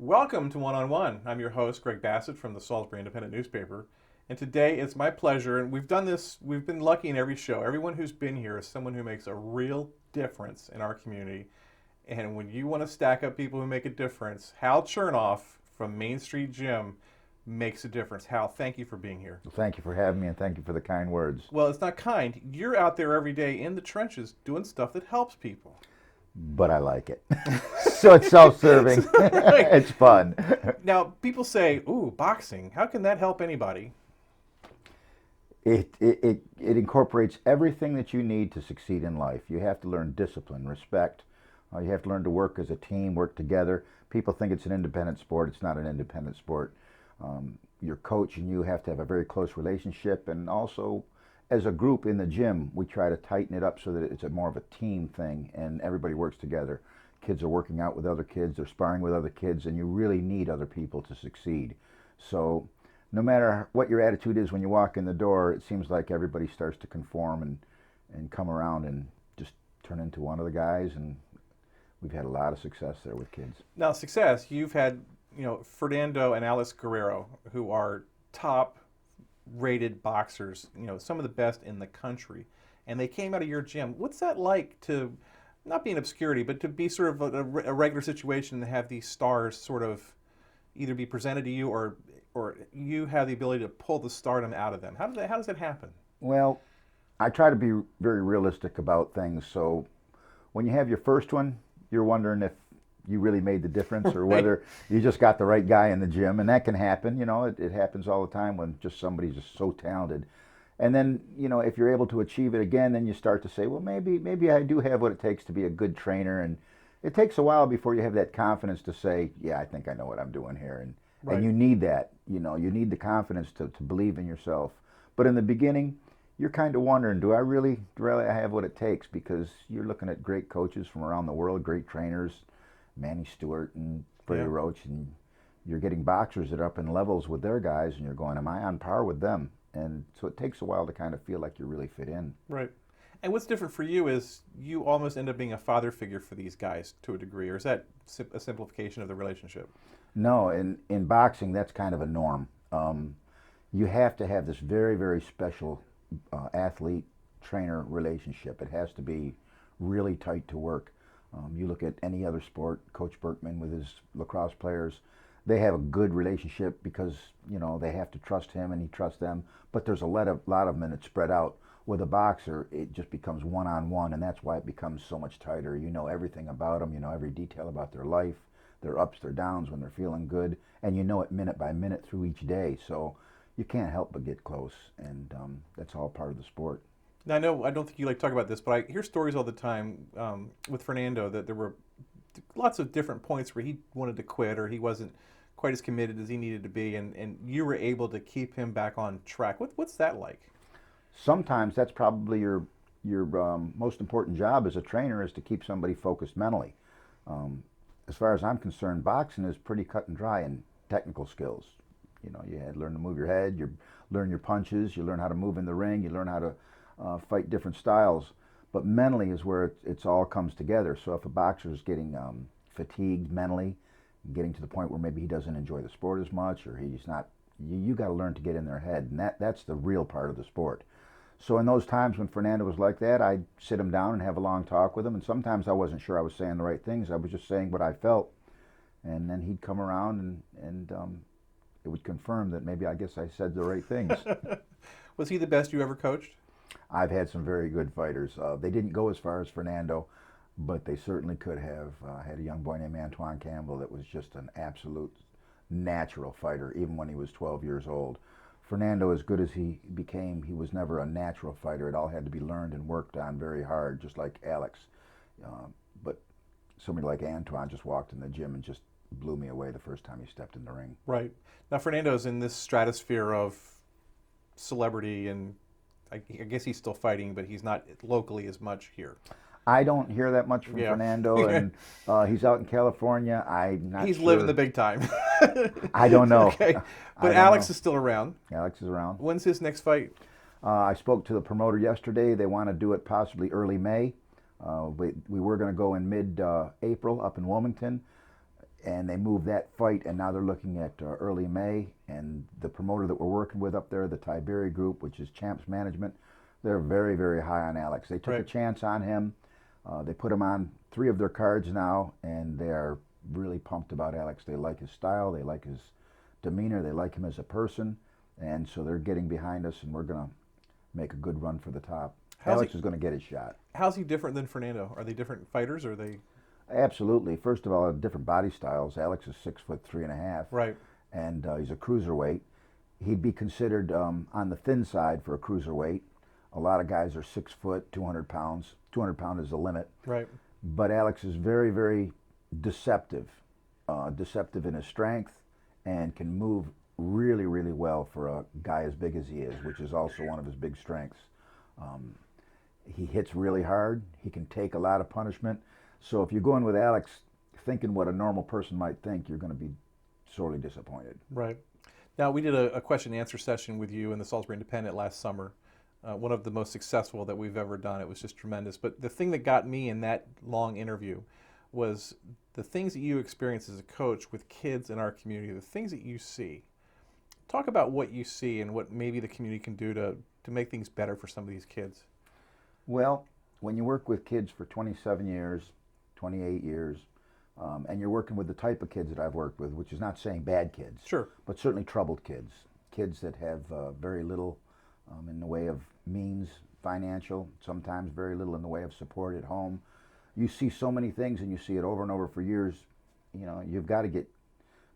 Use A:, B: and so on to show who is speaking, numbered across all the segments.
A: Welcome to One on One. I'm your host, Greg Bassett from the Salisbury Independent newspaper. And today it's my pleasure, and we've been lucky in every show. Everyone who's been here is someone who makes a real difference in our community. And when you want to stack up people who make a difference, Hal Chernoff from Main Street Gym makes a difference. Hal, thank you for being here.
B: Well, thank you for having me, and thank you for the kind words.
A: Well, it's not kind. You're out there every day in the trenches doing stuff that helps people.
B: But I like it. So it's self-serving. It's fun.
A: Now, people say, ooh, boxing, how can that help anybody?
B: It incorporates everything that you need to succeed in life. You have to learn discipline, respect. You have to learn to work as a team, work together. People think it's an independent sport. It's not an independent sport. Your coach and you have to have a very close relationship, and also as a group in the gym, we try to tighten it up so that it's more of a team thing and everybody works together. Kids are working out with other kids, they're sparring with other kids, and you really need other people to succeed. So no matter what your attitude is when you walk in the door, it seems like everybody starts to conform and come around and just turn into one of the guys, and we've had a lot of success there with kids.
A: Now, success, you've had, Fernando and Alex Guerrero, who are top rated boxers, some of the best in the country, and they came out of your gym. What's that like to not be in obscurity, but to be sort of a regular situation and have these stars sort of either be presented to you or you have the ability to pull the stardom out of them? How does that happen?
B: Well, I try to be very realistic about things. So when you have your first one, you're wondering if you really made the difference or whether you just got the right guy in the gym, and that can happen. It happens all the time when just somebody's just so talented. And then, if you're able to achieve it again, then you start to say, well, maybe I do have what it takes to be a good trainer. And it takes a while before you have that confidence to say, yeah, I think I know what I'm doing here. And you need that, you need the confidence to believe in yourself. But in the beginning, you're kind of wondering, do I really have what it takes? Because you're looking at great coaches from around the world, great trainers, Manny Stewart and Freddie Roach, and you're getting boxers that are up in levels with their guys, and you're going, am I on par with them? And so it takes a while to kind of feel like you really fit in.
A: Right. And what's different for you is you almost end up being a father figure for these guys to a degree, or is that a simplification of the relationship?
B: No, in boxing, that's kind of a norm. You have to have this very, very special athlete-trainer relationship. It has to be really tight to work. You look at any other sport, Coach Berkman with his lacrosse players, they have a good relationship because, they have to trust him and he trusts them, but there's a lot of them and it's spread out. With a boxer, it just becomes one-on-one, and that's why it becomes so much tighter. You know everything about them, you know every detail about their life, their ups, their downs, when they're feeling good, and you know it minute by minute through each day, so you can't help but get close, and that's all part of the sport.
A: Now, I don't think you like to talk about this, but I hear stories all the time with Fernando that there were lots of different points where he wanted to quit or he wasn't quite as committed as he needed to be, and you were able to keep him back on track. What's that like?
B: Sometimes that's probably your most important job as a trainer, is to keep somebody focused mentally. As far as I'm concerned, boxing is pretty cut and dry in technical skills. You had to learn to move your head, you learn your punches, you learn how to move in the ring, you learn how to fight different styles, but mentally is where it's all comes together. So if a boxer is getting fatigued mentally, getting to the point where maybe he doesn't enjoy the sport as much, or he's not, you got to learn to get in their head, and that's the real part of the sport. So in those times when Fernando was like that, I'd sit him down and have a long talk with him, and sometimes I wasn't sure I was saying the right things. I was just saying what I felt, and then he'd come around and it would confirm that maybe I guess I said the right things.
A: Was he the best you ever coached?
B: I've had some very good fighters. They didn't go as far as Fernando, but they certainly could have. I had a young boy named Antoine Campbell that was just an absolute natural fighter, even when he was 12 years old. Fernando, as good as he became, he was never a natural fighter. It all had to be learned and worked on very hard, just like Alex. But somebody like Antoine just walked in the gym and just blew me away the first time he stepped in the ring.
A: Right. Now, Fernando's in this stratosphere of celebrity, and I guess he's still fighting, but he's not locally as much here.
B: I don't hear that much from
A: Yeah.
B: Fernando, and he's out in California. I'm not
A: He's
B: sure.
A: living the big time.
B: I don't know.
A: Okay.
B: I
A: But
B: don't
A: Alex
B: know.
A: is still around.
B: Alex is around.
A: When's his next fight?
B: I spoke to the promoter yesterday. They want to do it possibly early May. We were going to go in mid-April up in Wilmington, and they moved that fight, and now they're looking at early May. And the promoter that we're working with up there, the Tiberi Group, which is Champs Management, they're very, very high on Alex. They took a
A: Right.
B: chance on him. They put him on 3 of their cards now, and they are really pumped about Alex. They like his style, they like his demeanor, they like him as a person, and so they're getting behind us, and we're going to make a good run for the top. Alex is going to get his shot.
A: How's he different than Fernando? Are they different fighters, or are they?
B: Absolutely. First of all, different body styles. Alex is 6'3.5",
A: Right.
B: and he's a cruiserweight. He'd be considered on the thin side for a cruiserweight. A lot of guys are 6 foot, 200 pounds. 200 pound is the limit.
A: Right.
B: But Alex is very, very deceptive. Deceptive in his strength, and can move really, really well for a guy as big as he is, which is also one of his big strengths. He hits really hard. He can take a lot of punishment. So if you go in with Alex thinking what a normal person might think, you're going to be sorely disappointed.
A: Right. Now, we did a question and answer session with you in the Salisbury Independent last summer. One of the most successful that we've ever done. It was just tremendous. But the thing that got me in that long interview was the things that you experience as a coach with kids in our community, the things that you see. Talk about what you see and what maybe the community can do to make things better for some of these kids.
B: Well, when you work with kids for 27 years, 28 years, and you're working with the type of kids that I've worked with, which is not saying bad kids,
A: Sure.
B: but certainly troubled kids, kids that have very little in the way of means, financial, sometimes very little in the way of support at home. You see so many things, and you see it over and over for years. You know, you've got to get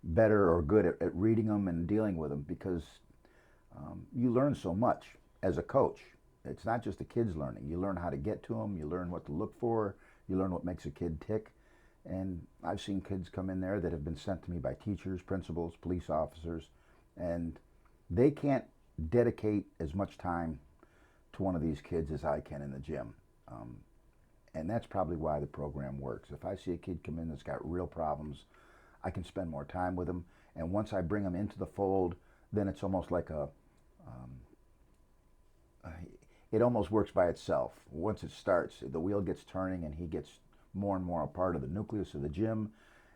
B: better or good at reading them and dealing with them, because you learn so much as a coach. It's not just the kids learning. You learn how to get to them. You learn what to look for. You learn what makes a kid tick. And I've seen kids come in there that have been sent to me by teachers, principals, police officers, and they can't dedicate as much time to one of these kids as I can in the gym. And that's probably why the program works. If I see a kid come in that's got real problems, I can spend more time with them. And once I bring them into the fold, then it's almost like it almost works by itself. Once it starts, the wheel gets turning, and he gets more and more a part of the nucleus of the gym.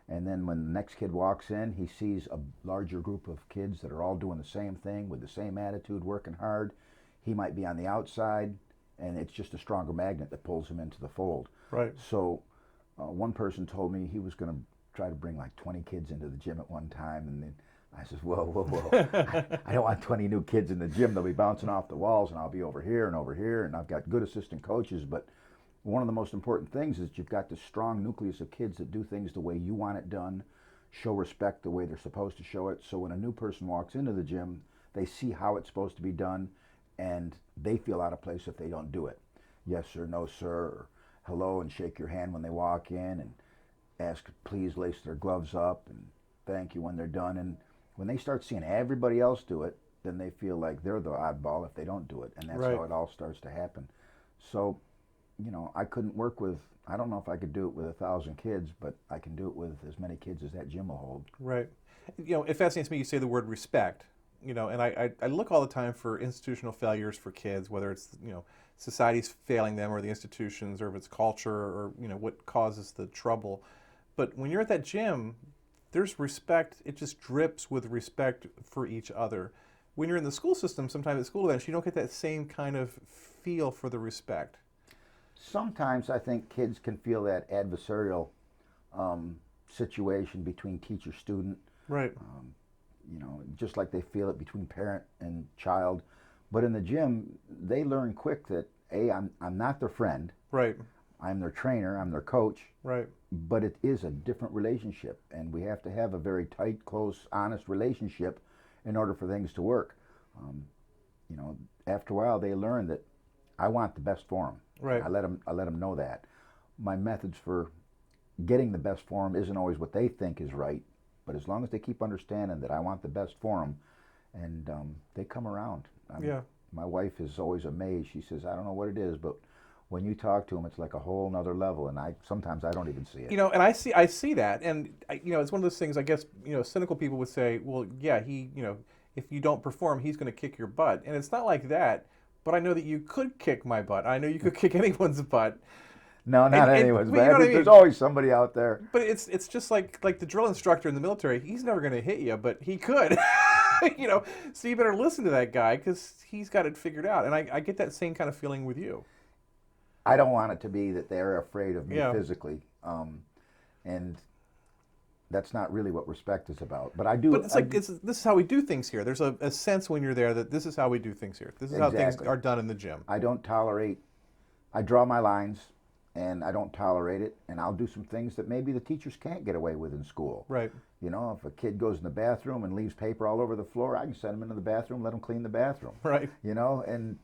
B: And then when the next kid walks in, he sees a larger group of kids that are all doing the same thing with the same attitude, working hard. He might be on the outside, and it's just a stronger magnet that pulls him into the fold.
A: Right.
B: So one person told me he was going to try to bring like 20 kids into the gym at one time, and then I said, whoa. I don't want 20 new kids in the gym. They'll be bouncing off the walls, and I'll be over here, and I've got good assistant coaches. But one of the most important things is you've got this strong nucleus of kids that do things the way you want it done, show respect the way they're supposed to show it. So when a new person walks into the gym, they see how it's supposed to be done, and they feel out of place if they don't do it. Yes sir, no sir, or hello, and shake your hand when they walk in, and ask please lace their gloves up, and thank you when they're done. And when they start seeing everybody else do it, then they feel like they're the oddball if they don't do it, and that's
A: Right.
B: how it all starts to happen. So, you know, I couldn't work with, I don't know if I could do it with 1,000 kids, but I can do it with as many kids as that gym will hold.
A: Right. You know, it fascinates me you say the word respect. You know, and I look all the time for institutional failures for kids, whether it's, you know, society's failing them or the institutions, or if it's culture, or, you know, what causes the trouble. But when you're at that gym, there's respect. It just drips with respect for each other. When you're in the school system, sometimes at school events, you don't get that same kind of feel for the respect.
B: Sometimes I think kids can feel that adversarial situation between teacher-student,
A: Right.
B: you know, just like they feel it between parent and child. But in the gym, they learn quick that, A, I'm not their friend,
A: Right.
B: I'm their trainer, I'm their coach,
A: Right.
B: but it is a different relationship, and we have to have a very tight, close, honest relationship in order for things to work. You know, after a while, they learn that I want the best for them.
A: Right.
B: I let them know that. my methods for getting the best for them isn't always what they think is right, but as long as they keep understanding that I want the best for them, and they come around.
A: Yeah.
B: My wife is always amazed. She says, I don't know what it is, but when you talk to them, it's like a whole nother level, and sometimes I don't even see it.
A: And I see that, and it's one of those things. I guess cynical people would say, well, yeah, if you don't perform, he's going to kick your butt, and it's not like that. But I know that you could kick my butt. I know you could kick anyone's butt.
B: No, not anyone's,
A: but you know what I mean?
B: There's always somebody out there.
A: But it's just like the drill instructor in the military. He's never going to hit you, but he could. So you better listen to that guy because he's got it figured out. And I get that same kind of feeling with you.
B: I don't want it to be that they're afraid of me
A: Yeah.
B: physically, and that's not really what respect is about. But I do.
A: But it's like this is how we do things here. There's a sense when you're there that this is how we do things here. This is how things
B: Exactly.
A: are done in the gym.
B: I don't tolerate. I draw my lines, and I don't tolerate it. And I'll do some things that maybe the teachers can't get away with in school.
A: Right.
B: If a kid goes in the bathroom and leaves paper all over the floor, I can send him into the bathroom, let him clean the bathroom.
A: Right.
B: And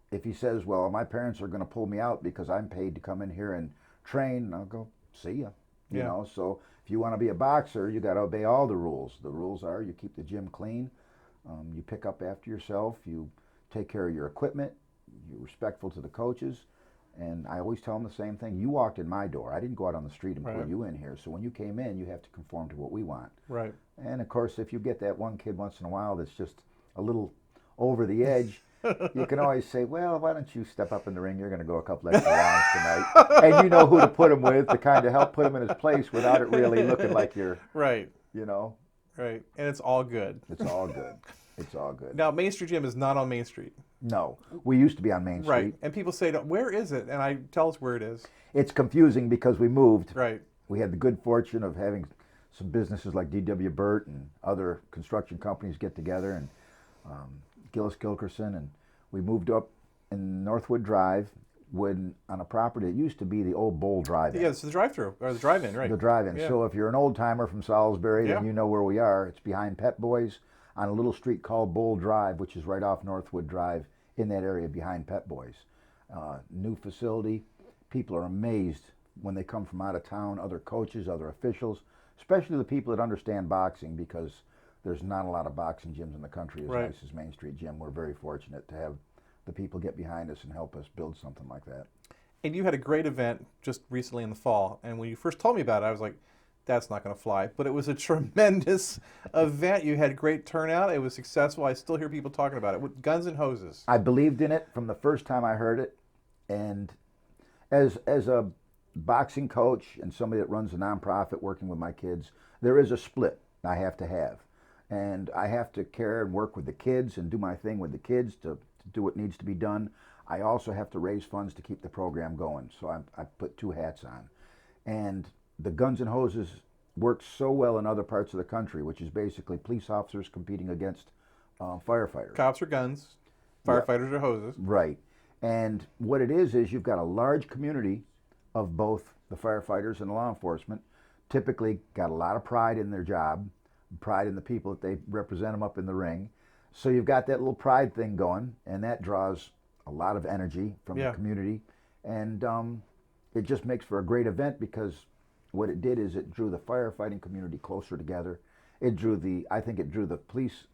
B: if he says, well, my parents are going to pull me out because I'm paid to come in here and train, I'll go, see ya.
A: Yeah.
B: So if you want to be a boxer, you got to obey all the rules. The rules are you keep the gym clean, you pick up after yourself, you take care of your equipment, you're respectful to the coaches. And I always tell them the same thing. You walked in my door. I didn't go out on the street and pull
A: Right.
B: you in here. So when you came in, you have to conform to what we want.
A: Right.
B: And of course, if you get that one kid once in a while that's just a little over the edge, you can always say, well, why don't you step up in the ring? You're going to go a couple extra rounds tonight. And you know who to put him with to kind of help put him in his place without it really looking like you're,
A: Right.
B: Right.
A: And it's all good.
B: It's all good. It's all good.
A: Now, Main Street Gym is not on Main Street.
B: No. We used to be on Main Street.
A: Right. And people say, where is it? And I tell us where it is.
B: It's confusing because we moved.
A: Right.
B: We had the good fortune of having some businesses like D.W. Burt and other construction companies get together, and Gillis Gilkerson, and we moved up in Northwood Drive on a property that used to be the old Bowl Drive-In.
A: Yeah, it's the drive-through, or the drive-in, right?
B: The drive-in.
A: Yeah.
B: So if you're an old-timer from Salisbury,
A: Yeah.
B: then you know where we are. It's behind Pet Boys on a little street called Bowl Drive, which is right off Northwood Drive in that area behind Pet Boys. New facility. People are amazed when they come from out of town, other coaches, other officials, especially the people that understand boxing, because there's not a lot of boxing gyms in the country as
A: Right.
B: nice as Main Street Gym. We're very fortunate to have the people get behind us and help us build something like that.
A: And you had a great event just recently in the fall. And when you first told me about it, I was like, that's not going to fly. But it was a tremendous event. You had great turnout. It was successful. I still hear people talking about it with guns and hoses.
B: I believed in it from the first time I heard it, and as a boxing coach and somebody that runs a nonprofit working with my kids, there is a split I have to have. And I have to care and work with the kids and do my thing with the kids to do what needs to be done. I also have to raise funds to keep the program going. So I put two hats on. And the guns and hoses works so well in other parts of the country, which is basically police officers competing against firefighters.
A: Cops are guns. Firefighters are hoses.
B: Right. And what it is you've got a large community of both the firefighters and the law enforcement, typically got a lot of pride in their job, pride in the people that they represent them up in the ring. So you've got that little pride thing going, and that draws a lot of energy from
A: Yeah.
B: the community. And it just makes for a great event, because what it did is it drew the firefighting community closer together. I think it drew the police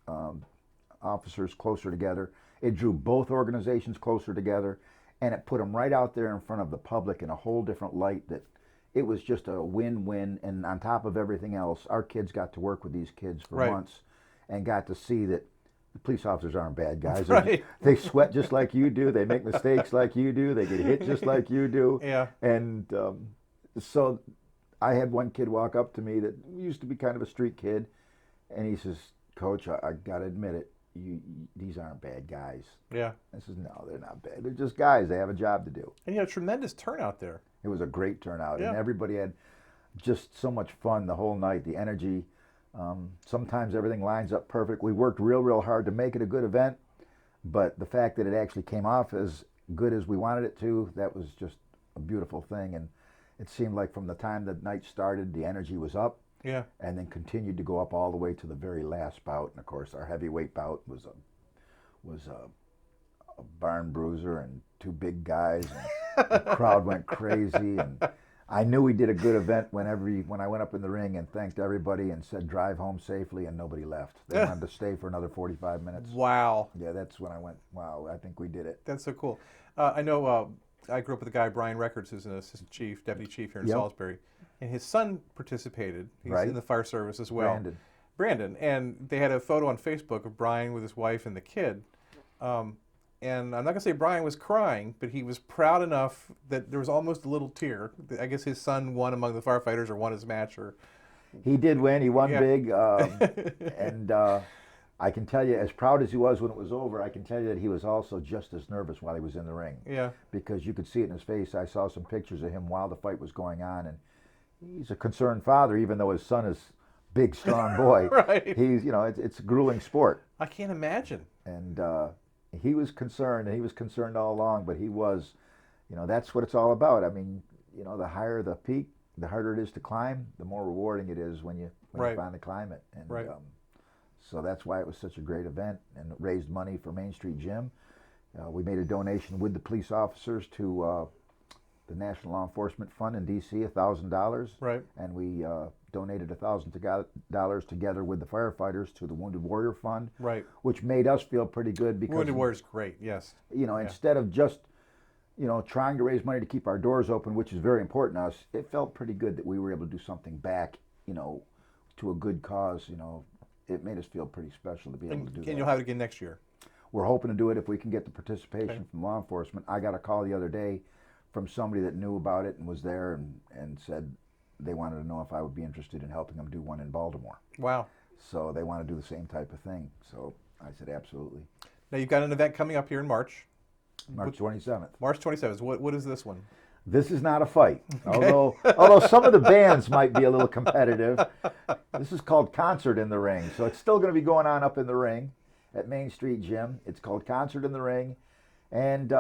B: officers closer together. It drew both organizations closer together, and it put them right out there in front of the public in a whole different light, that it was just a win-win. And on top of everything else, our kids got to work with these kids for
A: Right.
B: months and got to see that the police officers aren't bad guys.
A: Right.
B: They sweat just like you do. They make mistakes like you do. They get hit just like you do.
A: Yeah.
B: And so I had one kid walk up to me that used to be kind of a street kid, and he says, "Coach, I got to admit it, these aren't bad guys."
A: Yeah.
B: I says, "No, they're not bad. They're just guys. They have a job to do."
A: And you had a tremendous turnout there.
B: It was a great turnout,
A: Yeah.
B: and everybody had just so much fun the whole night. The energy. Sometimes everything lines up perfect. We worked real hard to make it a good event, but the fact that it actually came off as good as we wanted it to, that was just a beautiful thing. And it seemed like from the time the night started, the energy was up,
A: Yeah.
B: and then continued to go up all the way to the very last bout. And of course, our heavyweight bout was a barn bruiser and two big guys, and the crowd went crazy. And I knew we did a good event when I went up in the ring and thanked everybody and said drive home safely, and nobody left. They wanted to stay for another 45 minutes.
A: Wow.
B: Yeah, that's when I went, wow, I think we did it.
A: That's so cool. I know I grew up with a guy, Brian Records, who's an assistant chief, deputy chief here in
B: Yep.
A: Salisbury. And his son participated. He's
B: Right.
A: in the fire service as well. Brandon. And they had a photo on Facebook of Brian with his wife and the kid. And I'm not going to say Brian was crying, but he was proud enough that there was almost a little tear. I guess his son won among the firefighters or won his match. Or
B: He did win. He won
A: Yeah.
B: big. And I can tell you, as proud as he was when it was over, I can tell you that he was also just as nervous while he was in the ring.
A: Yeah.
B: Because you could see it in his face. I saw some pictures of him while the fight was going on, and he's a concerned father, even though his son is a big, strong boy.
A: Right.
B: He's, it's a grueling sport.
A: I can't imagine.
B: And he was concerned, and he was concerned all along, but he was, that's what it's all about. I mean, the higher the peak, the harder it is to climb, the more rewarding it is when you
A: Right.
B: finally climb it. And
A: Right.
B: so that's why it was such a great event, and it raised money for Main Street Gym. We made a donation with the police officers to the National Law Enforcement Fund in D.C., $1,000.
A: Right.
B: And we donated $1,000 together with the firefighters to the Wounded Warrior Fund,
A: Right.
B: which made us feel pretty good because,
A: Wounded Warrior's great, yes.
B: instead of just, trying to raise money to keep our doors open, which is very important to us, it felt pretty good that we were able to do something back, to a good cause. It made us feel pretty special to be able to do that.
A: And you'll have it again next year.
B: We're hoping to do it if we can get the participation
A: Okay.
B: from law enforcement. I got a call the other day from somebody that knew about it and was there and said they wanted to know if I would be interested in helping them do one in Baltimore.
A: Wow.
B: So they want to do the same type of thing. So I said, absolutely.
A: Now you've got an event coming up here in March.
B: March 27th.
A: March 27th. What is this one?
B: This is not a fight, although some of the bands might be a little competitive. This is called Concert in the Ring. So it's still going to be going on up in the ring at Main Street Gym. It's called Concert in the Ring. And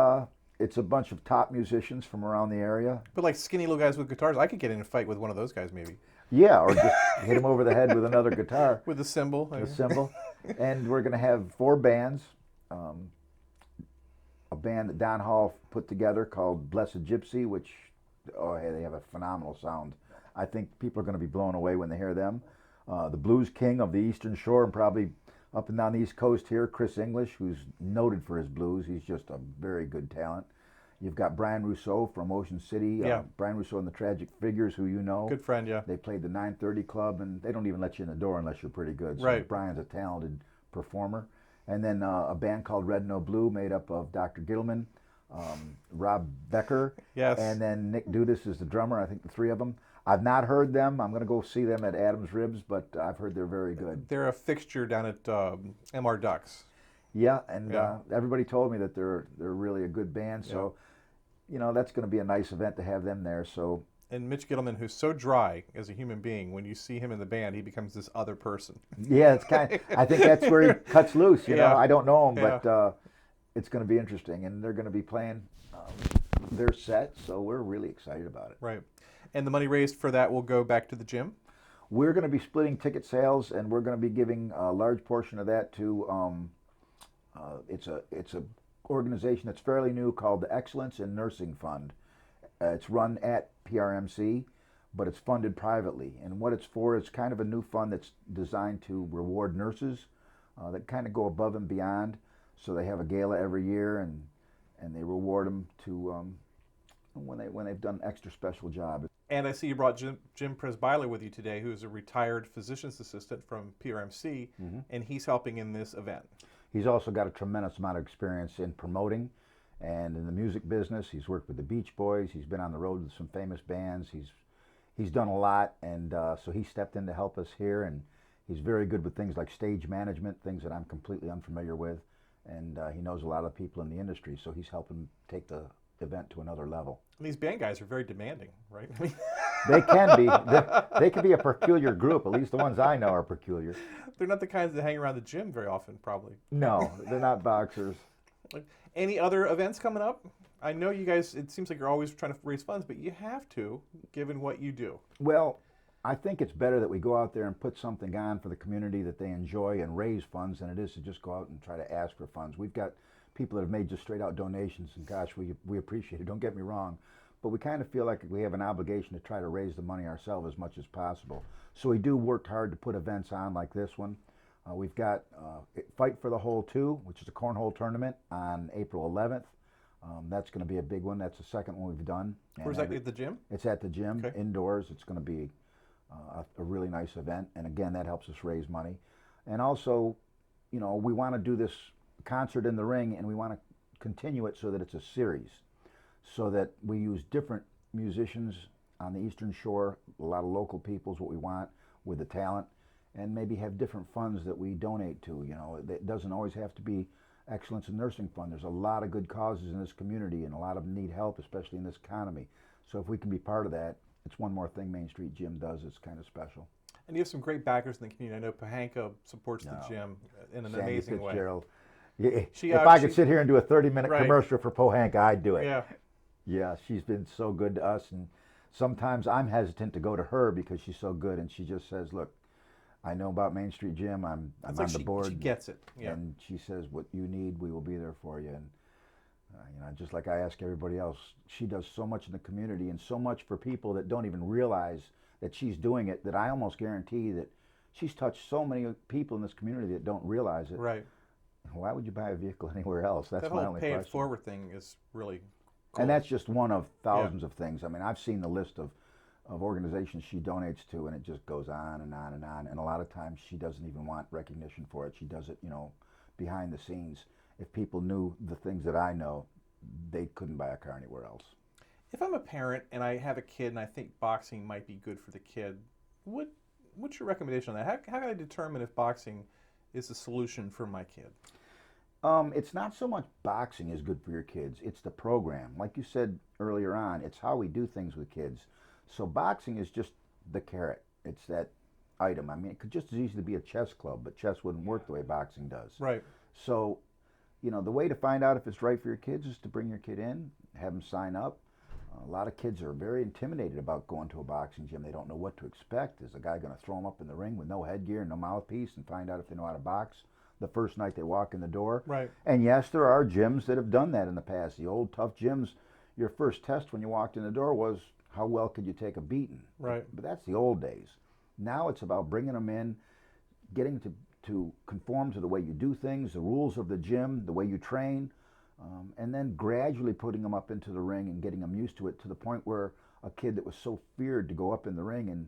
B: it's a bunch of top musicians from around the area.
A: But like skinny little guys with guitars, I could get in a fight with one of those guys maybe.
B: Yeah, or just hit him over the head with another guitar.
A: With a cymbal.
B: A cymbal. And we're going to have 4 bands. A band that Don Hall put together called Blessed Gypsy, which, they have a phenomenal sound. I think people are going to be blown away when they hear them. The Blues King of the Eastern Shore and probably up and down the East Coast here, Chris English, who's noted for his blues. He's just a very good talent. You've got Brian Rousseau from Ocean City.
A: Yeah.
B: Brian Rousseau and the Tragic Figures, who you know.
A: Good friend, yeah.
B: They played the 930 Club, and they don't even let you in the door unless you're pretty good. So
A: Right.
B: Brian's a talented performer. And then a band called Red No Blue, made up of Dr. Gittleman, Rob Becker,
A: Yes.
B: and then Nick Dudas is the drummer. I think the 3 of them. I've not heard them. I'm going to go see them at Adams Ribs, but I've heard they're very good.
A: They're a fixture down at MR Ducks.
B: Yeah, and
A: Yeah.
B: everybody told me that they're really a good band. So, that's going to be a nice event to have them there. So.
A: And Mitch Gittleman, who's so dry as a human being, when you see him in the band, he becomes this other person.
B: Yeah, it's I think that's where he cuts loose. You know,
A: Yeah.
B: I don't know him,
A: Yeah.
B: but it's going to be interesting, and they're going to be playing their set, so we're really excited about it.
A: Right. And the money raised for that will go back to the gym?
B: We're going to be splitting ticket sales, and we're going to be giving a large portion of that to it's a organization that's fairly new called the Excellence in Nursing Fund. It's run at PRMC, but it's funded privately. And what it's for is kind of a new fund that's designed to reward nurses that kind of go above and beyond. So they have a gala every year, and they reward them to when they've done an extra special job.
A: And I see you brought Jim Presbyler with you today, who's a retired physician's assistant from PRMC, and he's helping in this event.
B: He's also got a tremendous amount of experience in promoting and in the music business. He's worked with the Beach Boys. He's been on the road with some famous bands. He's done a lot, and so he stepped in to help us here, and he's very good with things like stage management, things that I'm completely unfamiliar with, and he knows a lot of people in the industry, so he's helping take the event to another level.
A: And these band guys are very demanding, right? I mean,
B: They can be. They can be a peculiar group. At least the ones I know are peculiar.
A: they're not the kinds that hang around the gym very often, probably.
B: No, they're not boxers.
A: Any other events coming up? I know you guys, it seems like you're always trying to raise funds, but you have to, given what you do.
B: Well, I think it's better that we go out there and put something on for the community that they enjoy and raise funds than it is to just go out and try to ask for funds. We've got people that have made just straight out donations, and gosh, we appreciate it. Don't get me wrong, but we kind of feel like we have an obligation to try to raise the money ourselves as much as possible. So we do work hard to put events on like this one. We've got Fight for the Hole 2, which is a cornhole tournament on April 11th. That's going to be a big one. That's the second one we've done.
A: Where's that, at the gym?
B: It's at the gym,
A: Okay.
B: indoors. It's going to be a really nice event. And again, that helps us raise money. And also, you know, we want to do this concert in the ring, and we want to continue it so that it's a series, so that we use different musicians on the Eastern Shore, a lot of local people is what we want with the talent, and maybe have different funds that we donate to. You know, it doesn't always have to be Excellence in Nursing Fund. There's a lot of good causes in this community, and a lot of them need help, especially in this economy. So if we can be part of that, it's one more thing Main Street Gym does. It's kind of special.
A: And you have some great backers in the community. I know Pahanka supports the gym in an
B: Sandy
A: amazing
B: Fitzgerald.
A: way.
B: If I could sit here and do a 30-minute
A: Right.
B: commercial for Pohanka, I'd do it.
A: Yeah.
B: Yeah, she's been so good to us, and sometimes I'm hesitant to go to her because she's so good, and she just says, "Look, I know about Main Street Gym. I'm
A: It's
B: on
A: like
B: the board."
A: She gets it. Yeah.
B: And she says, "What you need, we will be there for you." And you know, just like I ask everybody else, she does so much in the community and so much for people that don't even realize that she's doing it. That I almost guarantee that she's touched so many people in this community that don't realize it.
A: Right.
B: Why would you buy a vehicle anywhere else? That's
A: That
B: my
A: whole
B: only
A: pay it
B: question.
A: forward thing is really cool.
B: And that's just one of thousands of things. I mean, I've seen the list of organizations she donates to, and it just goes on and on and on. And a lot of times she doesn't even want recognition for it. She does it, you know, behind the scenes. If people knew the things that I know, they couldn't buy a car anywhere else.
A: If I'm a parent and I have a kid and I think boxing might be good for the kid, what's your recommendation on that? How can I determine if boxing is the solution for my kid?
B: It's not so much boxing is good for your kids. It's the program. Like you said earlier on, it's how we do things with kids. So boxing is just the carrot. It's that item. I mean, it could just as easily be a chess club, but chess wouldn't work the way boxing does.
A: Right.
B: So, you know, the way to find out if it's right for your kids is to bring your kid in, have them sign up. A lot of kids are very intimidated about going to a boxing gym. They don't know what to expect. Is the guy going to throw them up in the ring with no headgear, no mouthpiece, and find out if they know how to box the first night they walk in the door?
A: Right.
B: And yes, there are gyms that have done that in the past. The old tough gyms, your first test when you walked in the door was how well could you take a beating?
A: Right.
B: But that's the old days. Now it's about bringing them in, getting to conform to the way you do things, the rules of the gym, the way you train, and then gradually putting them up into the ring and getting them used to it to the point where a kid that was so feared to go up in the ring, and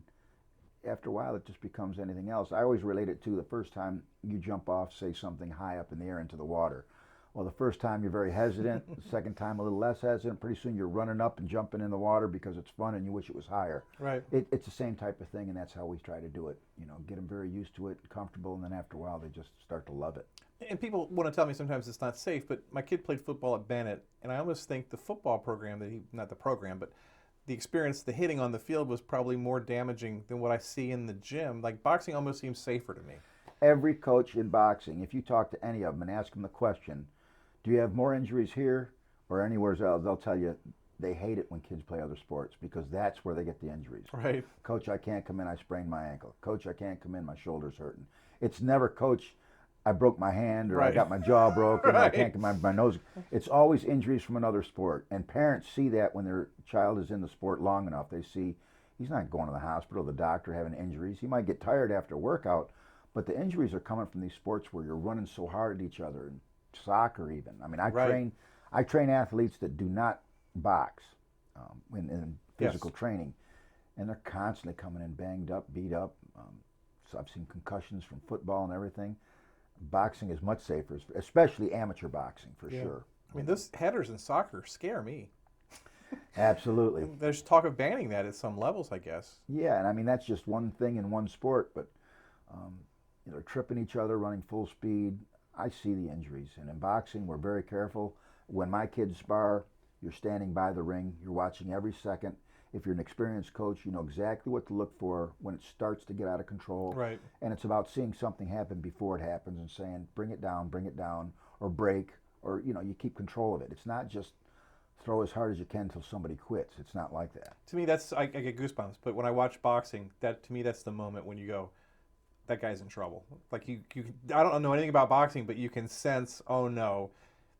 B: after a while it just becomes anything else. I always relate it to the first time you jump off, say, something high up in the air into the water. Well, the first time you're very hesitant, the second time a little less hesitant. Pretty soon you're running up and jumping in the water because it's fun and you wish it was higher.
A: Right.
B: It's the same type of thing, and that's how we try to do it. You know, get them very used to it, comfortable, and then after a while they just start to love it.
A: And people want to tell me sometimes it's not safe, but my kid played football at Bennett, and I almost think the football program not the program, but the experience, the hitting on the field was probably more damaging than what I see in the gym. Like boxing almost seems safer to me.
B: Every coach in boxing, if you talk to any of them and ask them the question, do you have more injuries here or anywhere else, they'll tell you they hate it when kids play other sports because that's where they get the injuries.
A: Right.
B: Coach, I can't come in, I sprained my ankle. Coach, I can't come in, my shoulder's hurting. It's never, Coach, I broke my hand or I
A: Right.
B: got my jaw broken or I
A: Right.
B: can't come in, my nose. It's always injuries from another sport. And parents see that when their child is in the sport long enough. They see he's not going to the hospital, the doctor, having injuries. He might get tired after a workout, but the injuries are coming from these sports where you're running so hard at each other, and soccer even. I mean,
A: Right.
B: I train athletes that do not box in physical
A: Yes.
B: training, and they're constantly coming in banged up, beat up. So I've seen concussions from football and everything. Boxing is much safer, especially amateur boxing, for sure.
A: I mean, those headers in soccer scare me.
B: Absolutely.
A: There's talk of banning that at some levels, I guess.
B: Yeah, and I mean, that's just one thing in one sport, but they're tripping each other, running full speed. I see the injuries, and in boxing, we're very careful. When my kids spar, you're standing by the ring, you're watching every second. If you're an experienced coach, you know exactly what to look for when it starts to get out of control.
A: Right.
B: And it's about seeing something happen before it happens and saying, bring it down, or break, or, you know, you keep control of it. It's not just throw as hard as you can until somebody quits. It's not like that.
A: To me, I get goosebumps. But when I watch boxing, to me, that's the moment when you go, that guy's in trouble. Like I don't know anything about boxing, but you can sense, oh no,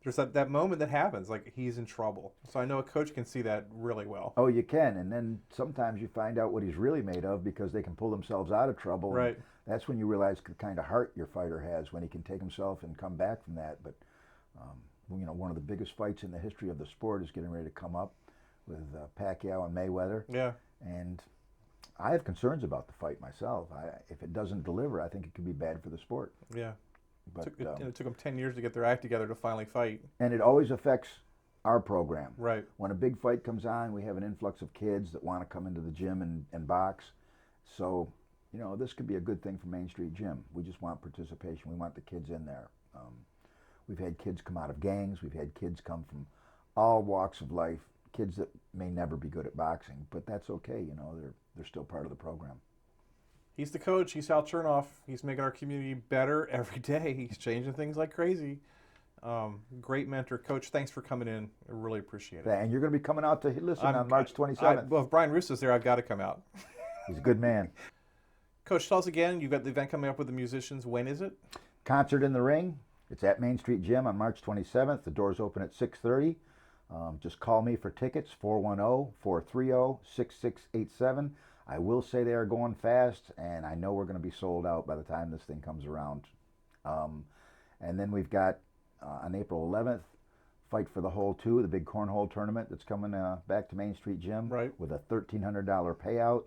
A: there's that moment that happens, like he's in trouble. So I know a coach can see that really well.
B: Oh, you can, and then sometimes you find out what he's really made of because they can pull themselves out of trouble.
A: Right.
B: And that's when you realize the kind of heart your fighter has, when he can take himself and come back from that. But one of the biggest fights in the history of the sport is getting ready to come up with Pacquiao and Mayweather.
A: Yeah.
B: And I have concerns about the fight myself. If it doesn't deliver, I think it could be bad for the sport.
A: Yeah.
B: But
A: It took them 10 years to get their act together to finally fight.
B: and it always affects our program.
A: Right.
B: When a big fight comes on, we have an influx of kids that want to come into the gym and box. So, this could be a good thing for Main Street Gym. We just want participation. We want the kids in there. We've had kids come out of gangs. We've had kids come from all walks of life. Kids that may never be good at boxing, but that's okay. They're still part of the program.
A: He's the coach. He's Hal Chernoff. He's making our community better every day. He's changing things like crazy. Great mentor. Coach, thanks for coming in. I really appreciate it.
B: And you're going to be coming out to listen on March 27th.
A: Well, if Brian Russo's there, I've got to come out.
B: He's a good man.
A: Coach, tell us again, you've got the event coming up with the musicians. When is it?
B: Concert in the Ring. It's at Main Street Gym on March 27th. The doors open at 6:30. Just call me for tickets, 410-430-6687. I will say they are going fast, and I know we're going to be sold out by the time this thing comes around. And then we've got, on April 11th, Fight for the Hole 2, the big cornhole tournament that's coming back to Main Street Gym.
A: Right.
B: With a $1,300 payout.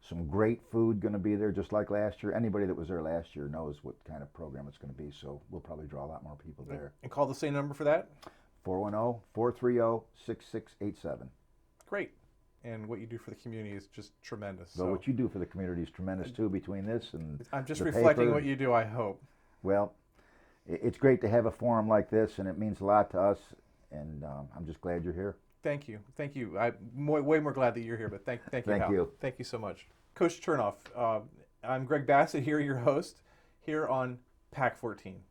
B: Some great food going to be there, just like last year. Anybody that was there last year knows what kind of program it's going to be, so we'll probably draw a lot more people there.
A: And call the same number for that?
B: 410-430-6687.
A: Great. And what you do for the community is just tremendous.
B: So what you do for the community is tremendous too, between this and
A: I'm just
B: the
A: reflecting
B: paper.
A: what you do, I hope.
B: Well, it's great to have a forum like this, and it means a lot to us, and I'm just glad you're here.
A: Thank you. Thank you. I'm way more glad that you're here, but thank you,
B: Thank
A: Hal.
B: you.
A: Thank you so much. Coach Chernoff, I'm Greg Bassett here, your host, here on Pack 14.